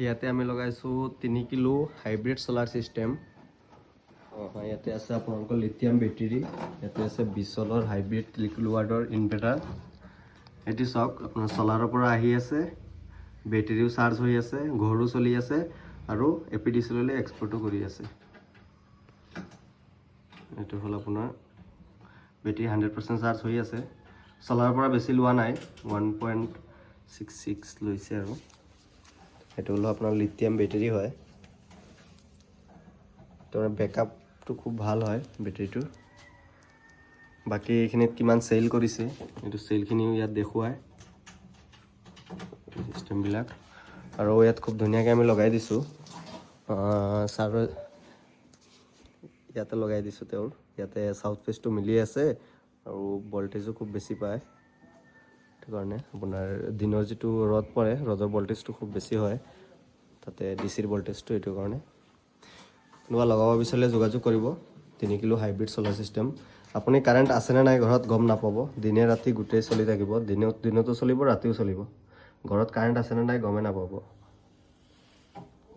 ইয়াতে আমি লগাইছোঁ 3 কিলো হাইব্ৰিড সোলাৰ সিস্টেম। ইয়াতে আছে আপোনালোকৰ লিথিয়াম বেটাৰী, ইয়াতে আছে 20 ভোল্টৰ হাইব্ৰিড 3 কিলোৱাটৰ ইনভাৰ্টাৰ। এটি চাওক আপোনাৰ সোলাৰৰ পৰা আহি আছে, বেটাৰীও চাৰ্জ হৈ আছে, ঘৰো চলি আছে আৰু এপিডিচিলৈ এক্সপৰ্টো কৰি আছে। এইটো হ'ল আপোনাৰ বেটাৰী 100% চাৰ্জ হৈ আছে। সোলাৰৰ পৰা বেছি লোৱা নাই, 1.66 লৈছে আৰু এইটো হ'ল আপোনাৰ লিথিয়াম বেটাৰী হয়। তাৰ বেকআপটো খুব ভাল হয় বেটাৰীটোৰ। বাকী এইখিনিত কিমান চেল কৰিছে এইটো চেলখিনিও ইয়াত দেখুৱায় চিষ্টেমবিলাক। আৰু ইয়াত খুব ধুনীয়াকৈ আমি লগাই দিছোঁ, ছাৰ ইয়াতে লগাই দিছোঁ তেওঁৰ। ইয়াতে চাউথ ফেচটো মিলি আছে আৰু ভল্টেজো খুব বেছি পায়। সেইটো কাৰণে আপোনাৰ দিনৰ যিটো ৰ'দ পৰে, ৰ'দৰ ভল্টেজটো খুব বেছি হয় তাতে ডিচিৰ ভল্টেজটো। এইটো কাৰণে কোনোবা লগাব বিচাৰিলে যোগাযোগ কৰিব। 3 কিলো হাইব্ৰিড সোলাৰ চিষ্টেম। আপুনি কাৰেণ্ট আছেনে নাই ঘৰত গম নাপাব, দিনে ৰাতি গোটেই চলি থাকিব, দিনতো চলিব, ৰাতিও চলিব। ঘৰত কাৰেণ্ট আছেনে নাই গমেই নাপাব।